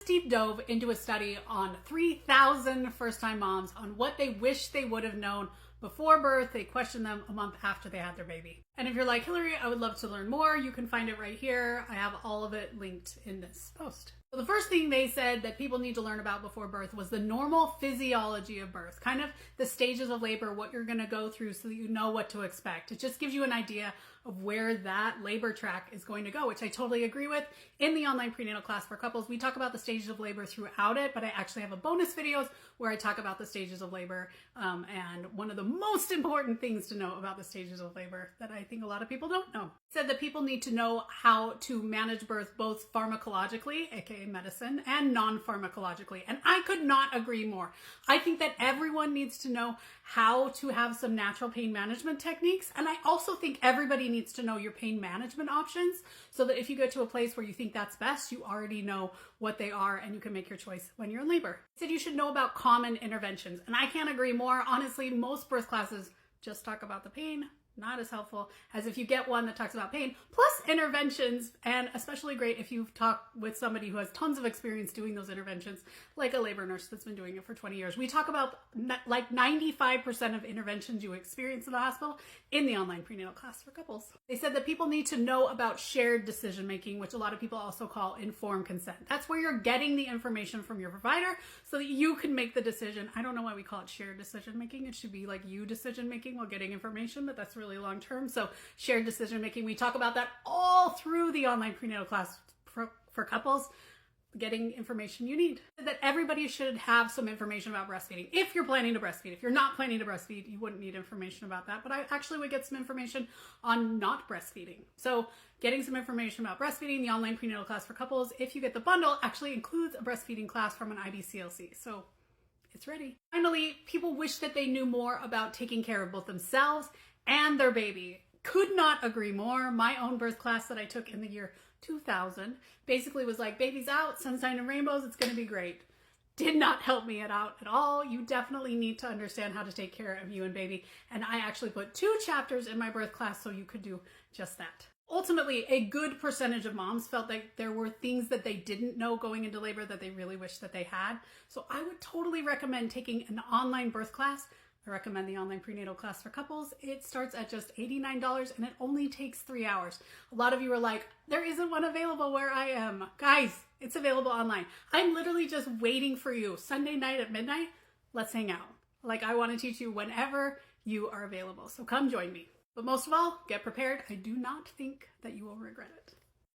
deep dove into a study on 3,000 first-time moms on what they wish they would have known before birth. They questioned them a month after they had their baby. And if you're like, Hilary, I would love to learn more, you can find it right here. I have all of it linked in this post. So the first thing they said that people need to learn about before birth was the normal physiology of birth, kind of the stages of labor, what you're going to go through so that you know what to expect. It just gives you an idea of where that labor track is going to go, which I totally agree with. In the online prenatal class for couples, we talk about the stages of labor throughout it, but I actually have a bonus videos where I talk about the stages of labor. And one of the most important things to know about the stages of labor that I think a lot of people don't know. It said that people need to know how to manage birth both pharmacologically, aka medicine, and non-pharmacologically. And I could not agree more. I think that everyone needs to know how to have some natural pain management techniques. And I also think everybody needs to know your pain management options so that if you get to a place where you think that's best, you already know what they are and you can make your choice when you're in labor. It said you should know about common interventions. And I can't agree more. Honestly, most birth classes just talk about the pain. Not as helpful as if you get one that talks about pain, plus interventions, and especially great if you've talked with somebody who has tons of experience doing those interventions, like a labor nurse that's been doing it for 20 years. We talk about like 95% of interventions you experience in the hospital in the online prenatal class for couples. They said that people need to know about shared decision-making, which a lot of people also call informed consent. That's where you're getting the information from your provider so that you can make the decision. I don't know why we call it shared decision-making. It should be like you decision-making while getting information, but that's really long term. So shared decision making, we talk about that all through the online prenatal class for couples, getting information you need. That everybody should have some information about breastfeeding if you're planning to breastfeed. If you're not planning to breastfeed, you wouldn't need information about that, but I actually would get some information on not breastfeeding. So getting some information about breastfeeding, the online prenatal class for couples, if you get the bundle, actually includes a breastfeeding class from an IBCLC. So it's ready. Finally, people wish that they knew more about taking care of both themselves and their baby. Could not agree more. My own birth class that I took in the year 2000 basically was like, baby's out, sunshine and rainbows, it's going to be great. Did not help me out at all. You definitely need to understand how to take care of you and baby. And I actually put 2 chapters in my birth class so you could do just that. Ultimately, a good percentage of moms felt like there were things that they didn't know going into labor that they really wish that they had. So I would totally recommend taking an online birth class. I recommend the online prenatal class for couples. It starts at just $89 and it only takes 3 hours. A lot of you are like, there isn't one available where I am. Guys, it's available online. I'm literally just waiting for you. Sunday night at midnight, let's hang out. Like, I want to teach you whenever you are available. So come join me. But most of all, get prepared. I do not think that you will regret it.